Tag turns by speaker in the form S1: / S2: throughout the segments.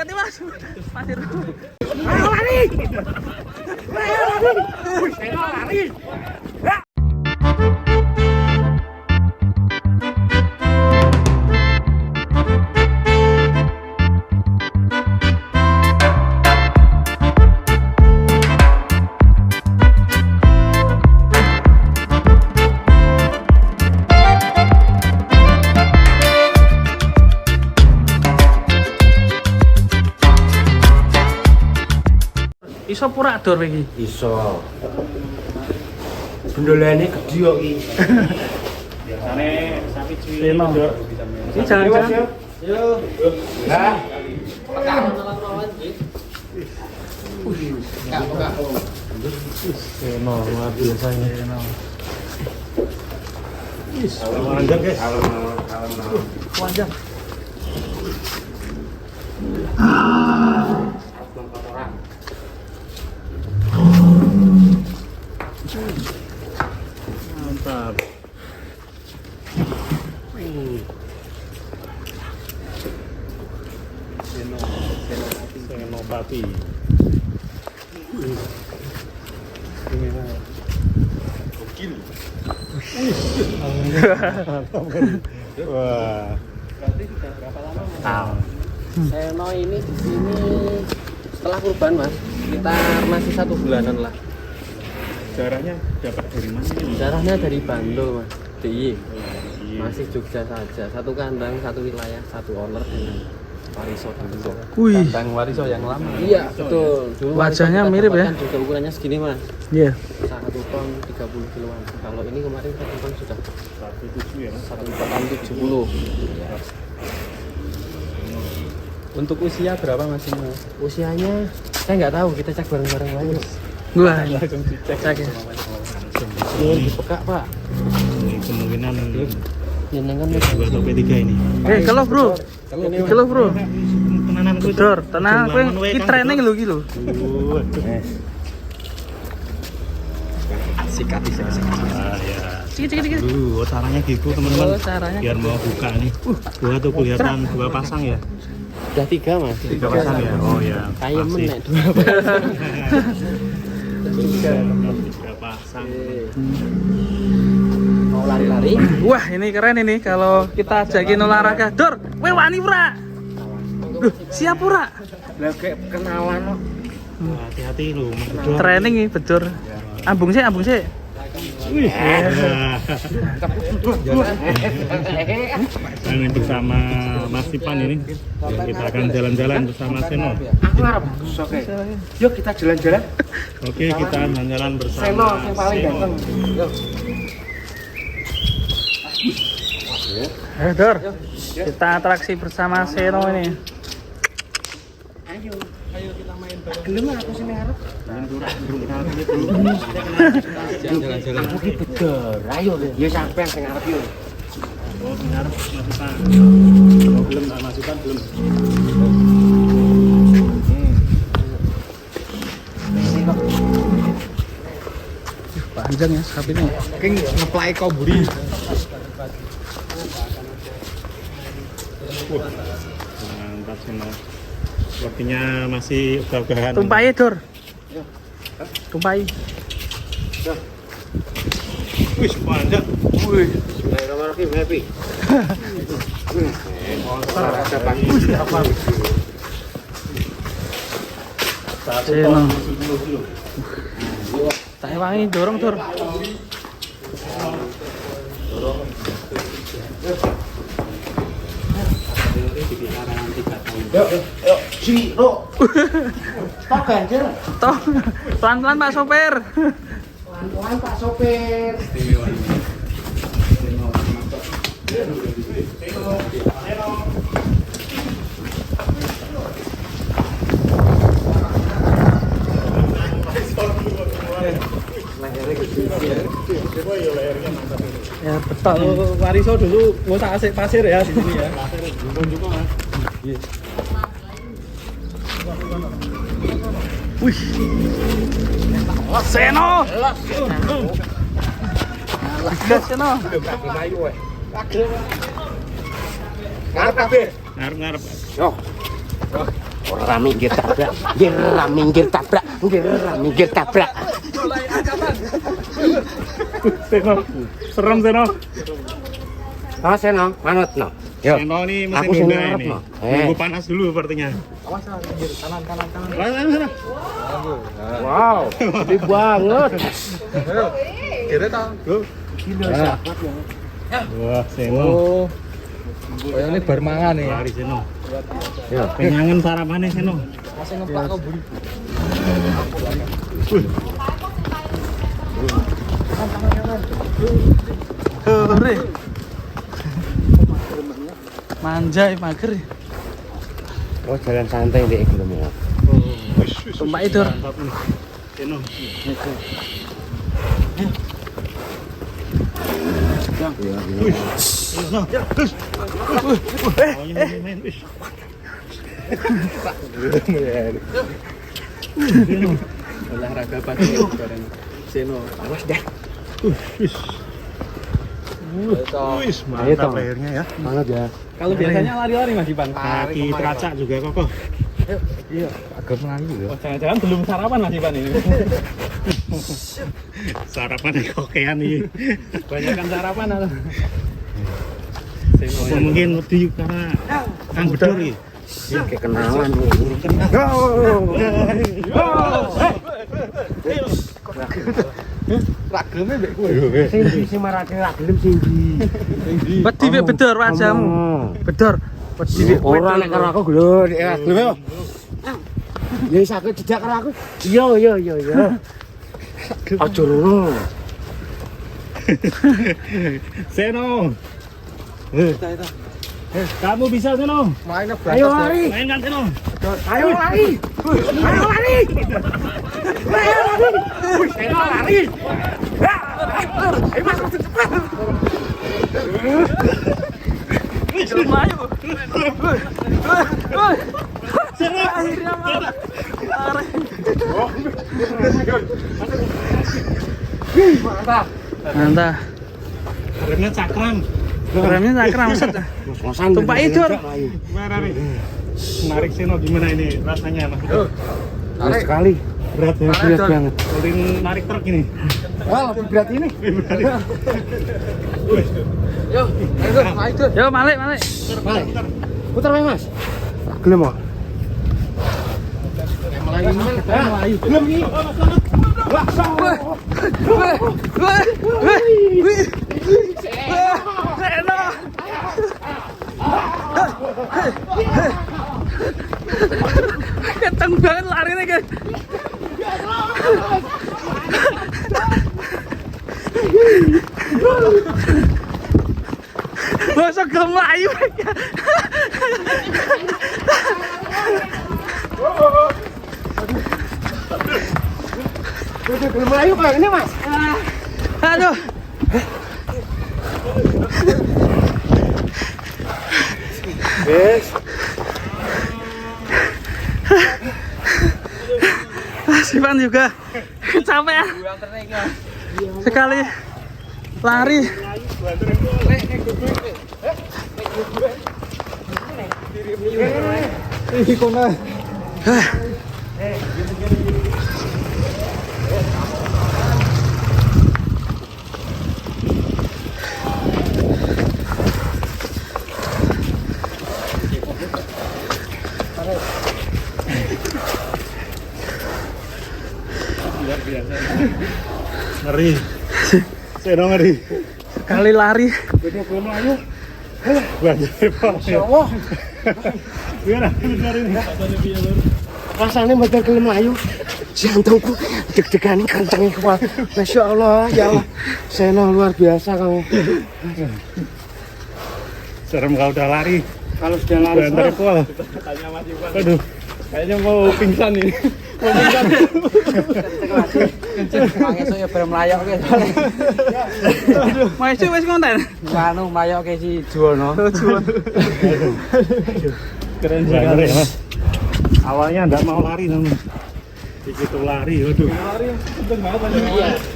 S1: hati-hati Mas. Pasir.
S2: Ayo lari. Ayo lari.
S1: Iso pura dor iki.
S2: Iso. Bendolane gede kok iki.
S3: Biasane sapi cilik
S1: Seno.
S3: dor.
S1: Ini jangan-jangan.
S2: Yo. Hah?
S1: Seno luar biasa ini. Seno.
S3: Panjang guys.
S1: Panjang.
S3: Mantap. Senopati. Wah.
S4: Berarti sudah berapa lama? Seno ini di sini setelah kurban Mas, sekitar masih 1 bulanan lah.
S3: Darahnya dapat dari mana ini?
S4: Darahnya dari Bandung Mas, DIY. Masih Jogja saja, satu kandang, satu wilayah, satu owner dengan Wariso dulu.
S1: Wih.
S4: Kandang Wariso yang lama. Iya betul. Dulu
S1: Wajahnya
S4: Wariso kita
S1: mirip ya?
S4: dapatkan juga ukurannya segini Mas.
S1: Iya.
S4: 1 ton 30 kiloan. Kalau ini kemarin 1 ton sudah
S3: 1,7 ya.
S4: 1 ton 70.
S3: Untuk usia berapa Mas ini?
S4: Usianya saya nggak tahu, kita cek bareng-bareng aja.
S1: Wah.
S3: Langsung dicek.
S1: Cek ya.
S4: Peka Pak.
S3: Ini kemungkinan
S4: Jenengan
S3: P2 atau P3 ini.
S1: Kalau Bro. Kalau Bro.
S3: Tenanan kuwi.
S1: Dor, tenang kowe iki training lho iki lho.
S3: Sikat. Ah ya.
S1: Cik.
S3: Caranya gitu teman-teman.
S1: Oh, caranya
S3: Biar mau buka nih. Buah tuh kelihatan 2 pasang ya.
S4: udah 3 Mas.
S3: 3 pasang ya. Oh ya.
S4: Kayak
S3: pasti.
S4: menek 2 pasang.
S3: 3 pasang.
S4: Mau lari-lari?
S1: Wah, ini keren ini kalau kita ajakin olahraga. Dor, kowe wani ora? Siap ora?
S4: Lah kayak kenalan kok.
S3: Hati-hati lu, Mas.
S1: Training nih, bedur. Ambung sih.
S3: Wih. Ini bersama Mas Ipan ini. Kita akan jalan-jalan bersama Seno.
S4: Aku harap bagus oke. Yuk kita jalan-jalan.
S3: Oke, kita jalan-jalan bersama
S4: Seno yang paling
S3: Seno.
S4: ganteng. Yuk.
S1: Dor. Kita atraksi bersama Seno ini.
S4: Ayo kita main bareng. Gelem aku sini harap. Jalan-jalan. Aku ki bedor. Ayo ya sampean sing arep yo.
S3: Oh, benar Mas Ipan. Oh, belum Mas Ipan belum.
S1: Panjang ya sapi ini.
S2: King ngeplai kau buri.
S3: Mantap Seno. Sepertinya masih ogah-ogahan.
S1: Tumpai Dor. Tumpai.
S3: Wih, panjang.
S1: Wih.
S4: Bismillahirrahmanirrahim. Happy. Ada pagi.
S1: Seno. Tak wangi dorong Dor.
S2: Yuk, Ciro. Tok ganjir.
S1: Toh, pelan-pelan Pak Sopir.
S2: Pelan-pelan Pak Sopir.
S1: Ya betul. Wariso dulu ngotak asik pasir ya di sini ya. Wih. Seno. Seno.
S2: Ngarep kabeh.
S3: Ngarep-ngarep.
S2: Yo. Ora minggir tabrak. Ora minggir tabrak. Ora minggir tabrak.
S3: Seno, serem Seno.
S2: Ah, Seno, manut no. Yo.
S3: Seno ini
S2: Aku
S3: mesin
S2: sini
S3: Honda
S2: ngarep,
S3: ini.
S2: no.
S3: Nunggu panas dulu sepertinya. Kanan.
S2: Wow, gede banget.
S1: Kira tau.
S3: Wah, Seno.
S1: Oh, ini bar mangan nih.
S3: Lari Seno.
S2: Ya.
S3: Kenyangan sarapannya Seno.
S1: Masih ngeplak kau buri. Hore. Manjai mager.
S2: Oh, jalan santai ndek gelem ya.
S1: Tumpak itu.
S3: Mantap nih. Seno. Seno. Awalnya main.
S4: Olahraga pagi bareng Seno.
S2: Awas dah.
S3: Wis, mantap lehernya ya.
S2: Banget ya.
S4: Kalau biasanya lari-lari Mas Ipan.
S3: Kaki teracak juga kokoh.
S2: Iya, agak melayu ya.
S4: Oh, jangan-jangan belum sarapan Mas Ipan ini.
S3: Sarapan kokean nih.
S4: Banyakan sarapan atau?
S3: Apa mungkin wedi karena Kang Bedor iki.
S2: Kayak kenalan nih.
S1: Ragemnya mbek kowe.
S2: Sing marake ra gelem sing
S1: Wedi mbek bedor wajamu. Bedor. Wedi mbek kowe.
S2: Ora nek karo aku gelem ya gelem yo. Ya wis aku jejak karo aku. Iya. Aja ngono.
S3: Seno. Kamu bisa Seno.
S1: Mainnya
S2: Ayo lari.
S3: Main kan Seno.
S2: Ayo lari. Ayo lari. Ayo lari. Ayo masuk cepat.
S1: Lumayan. Akhirnya mau.
S2: Mantap.
S1: Mantap.
S3: Remnya cakram.
S1: Remnya cakram set. Tumpak idur.
S3: Gimana nih? Narik Seno gimana ini rasanya Mas?
S2: Berat sekali.
S3: Berat ya.
S2: Berat banget.
S3: Paling narik truk ini.
S2: Wah, lebih berat ini.
S1: Yo balik.
S2: Balik. Putar Bang Mas. Gelem kok. Melayu. Gelem iki.
S1: Seno. Kenceng banget larinya guys. Masuk ke Melayu.
S2: Gelem Melayu kayak ini, Mas.
S1: Aduh.
S2: Wes.
S1: Sipan juga capek sekali lari.
S3: Ngeri. Seno ngeri.
S1: Sekali lari.
S3: Banjir Pak.
S2: Allah.
S3: Gimana benar ini?
S2: Rasanya betul gelem Melayu. Jantungku deg-degan kenceng kuat. Masya Allah, ya Allah. Seno luar biasa kamu.
S3: Serem kalau udah lari.
S2: Kalau sudah lari
S3: Banter pol.
S4: Tanya Mas Ipan.
S3: Aduh.
S4: Kayaknya mau pingsan ini. Mau pingsan.
S5: Esuk ya bareng mlayok ki.
S1: Maisu wis konten.
S5: Anu mlayok ki si Juwono.
S3: Keren sekali ya Mas. Awalnya enggak mau lari namun begitu lari, waduh.
S4: Iya,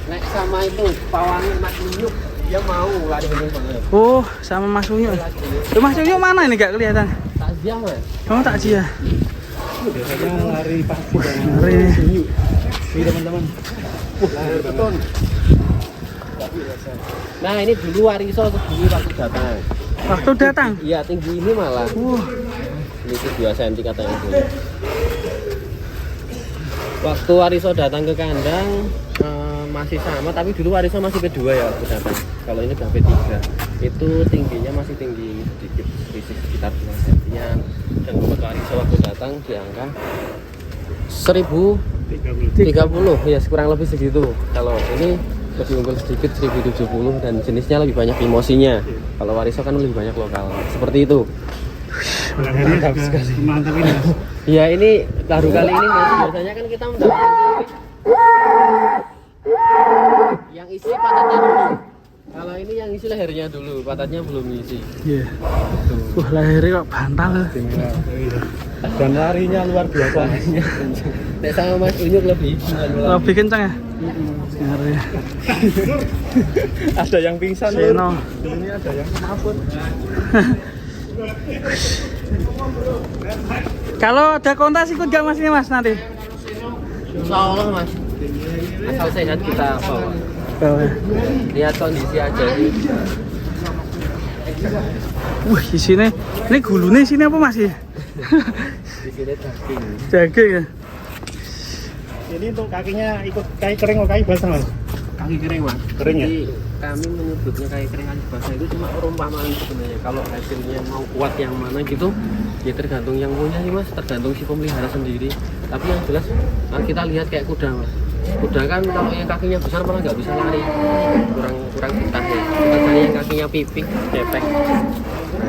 S4: nek sama itu pawangin Mas Minyuk, dia mau lari bener-bener.
S1: Oh, sama Mas Unyu. Mas Unyu mana ini gak kelihatan?
S4: Tak dia Mas.
S1: Oh, tak dia.
S3: biasanya lari pagi dan
S1: Lari.
S3: sinyu. Ini teman-teman. Lari beton.
S4: Nah ini dulu Wariso segini waktu datang.
S1: Waktu datang.
S4: Iya tinggi ini malah. Ini 2 cm katanya dulu. Waktu Wariso datang ke kandang masih sama, tapi dulu Wariso masih P2 ya waktu datang. Kalau ini udah P3. Itu tingginya masih tinggi sedikit, sekitar 2 cm. Dan waktu Wariso waktu datang di angka 1030 ya kurang lebih segitu. Kalau ini lebih unggul sedikit 1070 dan jenisnya lebih banyak limosinya. Kalau Wariso kan lebih banyak lokal. Seperti itu.
S3: Mantap sekali. Mantap ini.
S4: Ya ini baru kali ini Mas. Biasanya kan kita mendapatkan yang isi patatnya dulu. Kalau ini yang isi lehernya dulu, patatnya belum isi.
S1: Iya. Lehernya kok bantal.
S3: Dan larinya luar biasa.
S4: Nek sama Mas Unyuk lebih
S1: Lebih kencang ya? Ngeri.
S3: Ada yang pingsan.
S1: Seno.
S3: Ini ada yang mabut.
S1: Kalau ada kontes ikut gak Mas ini Mas nanti?
S4: Insya Allah Mas. Asal sehat kita bawa. Lihat kondisi aja nih.
S1: Wih, di sini. Ini gulune sini apa Mas?
S4: Di sini daging.
S1: Daging ya.
S3: Ini untuk kakinya ikut kaki kering atau kaki basah Mas?
S4: Kaki kering Mas.
S3: Kering ya?
S4: Jadi kami menyebutnya kaki kering kaki basah itu cuma perumpamaan sebenarnya. Kalau hasilnya mau kuat yang mana gitu, ya tergantung yang punya sih Mas, tergantung si pemelihara sendiri. Tapi yang jelas kita lihat kayak kuda Mas. Kuda kan kalau yang kakinya besar malah nggak bisa lari, kurang betah ya. Kita cari yang kakinya pipik, gepeng.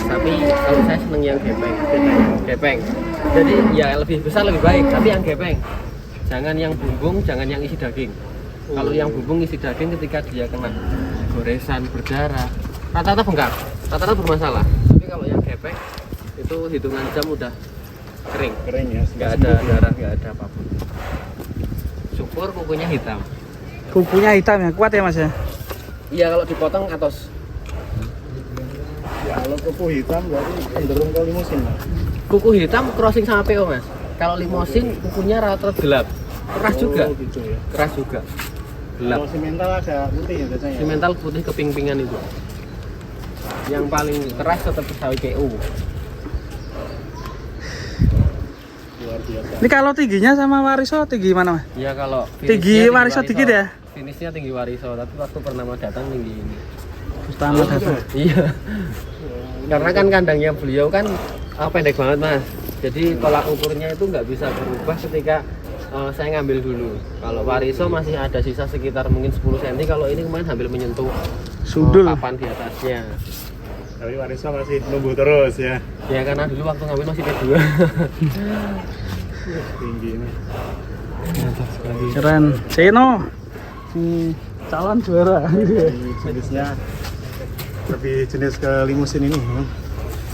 S4: Tapi kalau saya seneng yang gepeng. Jadi ya lebih besar lebih baik, tapi yang gepeng. Jangan yang bumbung, jangan yang isi daging. Kalau yang bumbung isi daging ketika dia kena goresan, berdarah, rata-rata bengkak, rata-rata bermasalah. Tapi kalau yang gepeng itu hitungan jam udah kering,
S3: ya.
S4: nggak ada darah, nggak ada apapun. Syukur kukunya hitam.
S1: Kukunya hitam ya, kuat ya Mas ya?
S4: Iya kalau dipotong atos.
S3: Ya, kalau kuku hitam berarti cenderung ke limusin Mas.
S4: Kuku hitam crossing sama PO Mas. Kalau limosin kukunya rata-rata gelap. Keras juga.
S3: Oh, gitu ya.
S4: Keras juga. Gelap.
S3: Kalau simental ada putih ya biasanya.
S4: Simental putih keping-pingan itu. Yang paling keras tetap sawi PO.
S3: Luar biasa.
S1: Ini kalau tingginya sama Wariso tinggi mana Mas?
S4: Iya kalau
S1: Tinggi Wariso dikit ya?
S4: Finishnya tinggi Wariso, tapi waktu pertama datang tinggi ini.
S1: Pertama datang.
S4: Iya. Karena kan kandangnya beliau kan pendek banget Mas. Jadi tolak ukurnya itu nggak bisa berubah ketika saya ngambil dulu. Kalau Wariso masih ada sisa sekitar mungkin 10 cm. Kalau ini kemarin hampir menyentuh
S1: Sundul.
S4: papan di atasnya.
S3: Tapi Wariso masih nunggu terus ya.
S4: Ya karena dulu waktu ngambil masih P2.
S3: Tinggi ini.
S1: Keren. Seno. Calon juara.
S3: Jenisnya lebih jenis ke limusin ini.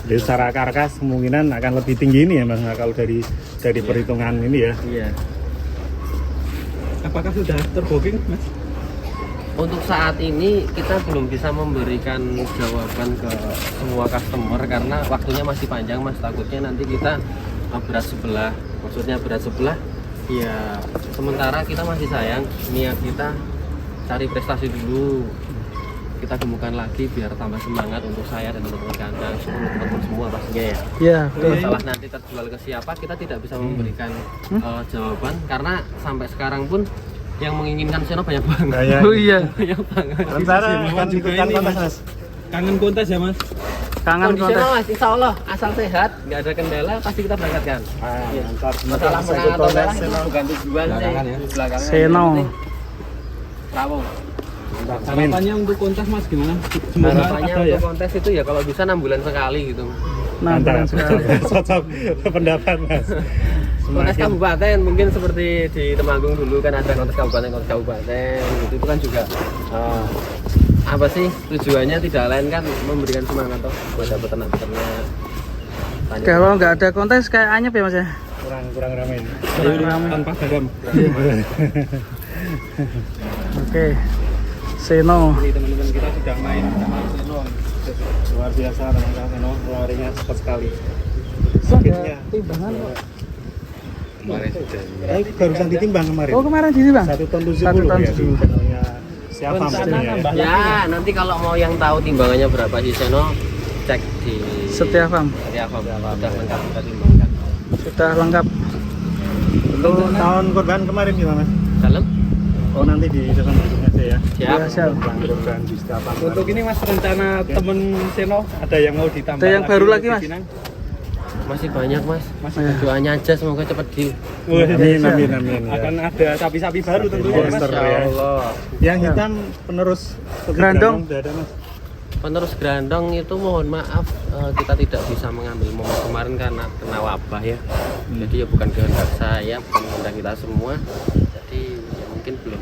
S3: Jadi secara karkas kemungkinan akan lebih tinggi ini ya Mas, kalau dari perhitungan ini ya.
S4: Iya.
S5: Apakah sudah terbooking Mas?
S4: Untuk saat ini kita belum bisa memberikan jawaban ke semua customer karena waktunya masih panjang Mas. Takutnya nanti kita berat sebelah, maksudnya berat sebelah. Ya sementara kita masih sayang, niat kita cari prestasi dulu. Kita gemukkan lagi biar tambah semangat untuk saya dan teman-teman kandang, teman-teman semua pastinya ya.
S1: Iya, betul.
S4: Masalah nanti terjual ke siapa kita tidak bisa memberikan jawaban karena sampai sekarang pun yang menginginkan Seno banyak banget.
S1: Oh iya.
S4: Banyak banget.
S3: Rencana akan ikutkan kontes Mas.
S5: Kangen kontes ya Mas?
S1: Kangen kontes.
S4: Kondisional Mas, insya Allah asal sehat, nggak ada kendala pasti kita berangkatkan.
S3: Mantap.
S4: Masalah
S3: Bisa
S4: menang
S3: ikut
S4: atau
S3: kontes,
S4: kalah
S3: Seno.
S4: itu bukan tujuan sih.
S5: Belakangan ya.
S4: Belakangan.
S1: Seno.
S4: Bravo.
S5: Harapannya untuk kontes Mas gimana? Semoga
S4: Harapannya
S5: ada
S4: untuk
S5: ya?
S4: kontes itu ya kalau bisa 6 bulan sekali gitu.
S1: Nah,
S3: Mantap.
S1: keren sekali.
S3: Cocok pendapat Mas.
S4: Kontes kabupaten mungkin seperti di Temanggung dulu kan ada kontes kabupaten gitu itu kan juga apa sih tujuannya tidak lain kan memberikan semangat toh kepada peternak-peternak.
S1: Kalau nggak ada kontes kayak anyep ya Mas ya?
S3: kurang ramai.
S5: Tanpa garam.
S1: Oke. Seno.
S5: Jadi teman-teman kita sudah main sama Seno.
S3: Luar biasa teman-teman Seno, larinya cepat sekali.
S1: Ada timbangan kok.
S5: kemarin sudah.
S3: Barusan ditimbang kemarin.
S1: Oh kemarin gini bang?
S3: 1 ton 70
S1: 1 ton
S3: ya di
S1: 70.
S3: channelnya siapa
S5: Rencana
S3: ya?
S5: nambah
S4: Ya, nanti kalau mau yang tahu timbangannya berapa si Seno, cek di
S1: Setia Farm
S4: Setia Farm. Sudah lengkap kita timbangkan.
S1: sudah lengkap.
S3: Untuk tahun korban kemarin gimana?
S4: Dalam?
S3: Oh nanti di season berikutnya aja ya.
S4: Siap.
S1: Ya, siap.
S3: Korban di setiap tahun.
S5: Untuk ini Mas rencana temen Seno ada yang mau ditambah?
S1: Ada yang baru lagi,
S5: di
S1: Mas?
S5: Pinang?
S4: Masih banyak mas.
S5: Masih
S1: Ya.
S4: Doanya aja semoga cepat deal.
S3: Amin amin amin. Ya.
S5: Akan ada sapi-sapi baru tentunya Mas.
S3: Monster ya.
S4: Allah.
S3: Yang hitam penerus seperti
S1: Grandong.
S3: udah ada mas.
S4: Penerus Grandong itu mohon maaf kita tidak bisa mengambil momen kemarin karena kena wabah ya. Jadi ya bukan kehendak saya, bukan kehendak kita semua. Jadi ya mungkin belum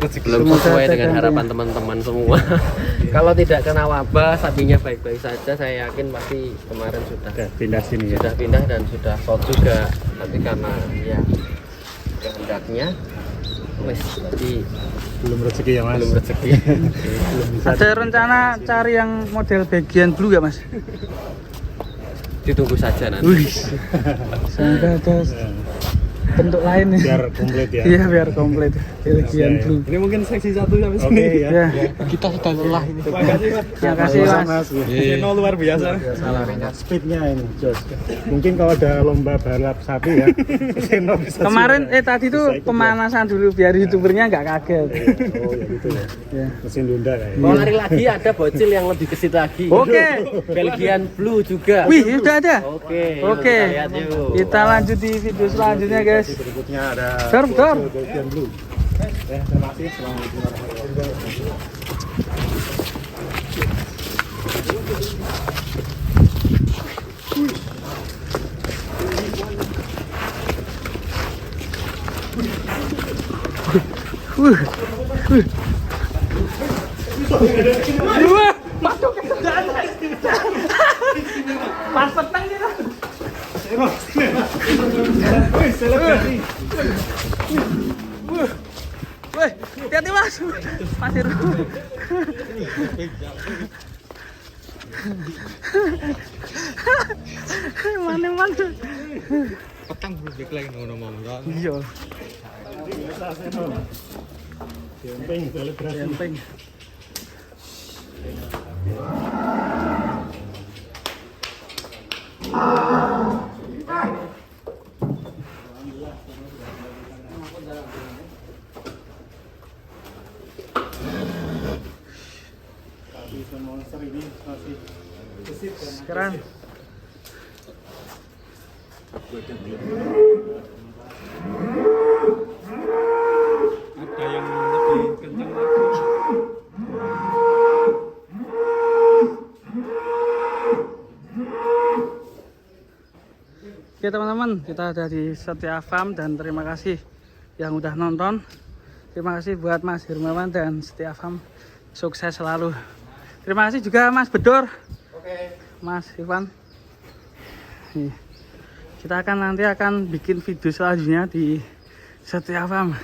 S1: Semoga
S4: sesuai
S1: ada
S4: dengan
S1: gantinya.
S4: harapan teman-teman semua. Kalau tidak kena wabah, sapinya baik-baik saja. Saya yakin pasti kemarin sudah
S3: Udah pindah sini ya.
S4: sudah pindah dan sudah sold juga. Tapi karena ya kehendaknya, wes jadi
S3: Belum rezeki ya mas.
S4: belum rezeki.
S3: Belum bisa.
S1: Ada rencana cari yang model bagian blue gak mas?
S4: Ditunggu saja nanti.
S1: Wih, semoga ada bentuk lain nih.
S3: Biar komplit ya.
S1: Iya biar komplit bagian
S3: Oke.
S1: blue.
S5: Ini mungkin seksi 1 sampai
S3: Oke
S5: sini.
S3: ya.
S1: Ya,
S5: Kita sudah lelah ini. Terima kasih Mas.
S1: terima kasih
S3: Sama,
S1: mas.
S5: Seno luar biasa.
S3: Speednya ini Jos. Mungkin kalau ada lomba balap sapi ya. Seno bisa
S1: Kemarin
S3: juara.
S1: tadi tuh
S3: Bisa ikut ya.
S1: pemanasan dulu biar youtubernya nggak kaget.
S3: Oh ya gitu ya.
S1: Ya.
S3: Mesin Honda kayak.
S4: Mau lari lagi ada bocil yang lebih gesit lagi.
S1: Oke.
S4: Belgian Blue juga.
S1: Wih, udah ada.
S4: Oke. yuk
S1: Oke.
S4: kita lihat yuk.
S1: Kita lanjut di video selanjutnya guys.
S3: Berikutnya ada
S1: Dor, dor.
S3: Belgian Blue. Ya, terima kasih. Assalamualaikum warahmatullahi wabarakatuh.
S1: Wah, masuk ke dalam. Pas petang kita.
S3: Wih, selebrasi.
S1: Woi, hati-hati mas. Pasir. Mana.
S5: Petang belum lagi ngomong.
S1: Iya,
S3: Biasa Seno. Camping selebrasi.
S1: camping.
S3: Tapi monster ini masih gesit ya.
S1: Sekarang
S5: Ada yang lebih kencang lagi.
S1: oke teman-teman, kita ada di Setia Farm dan terima kasih yang udah nonton. Terima kasih buat Mas Hermawan dan Setia Farm. Sukses selalu. Terima kasih juga Mas Bedor. Mas Ivan. Nih, kita nanti akan bikin video selanjutnya di Setia Farm.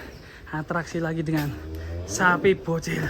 S1: Atraksi lagi dengan sapi bocil.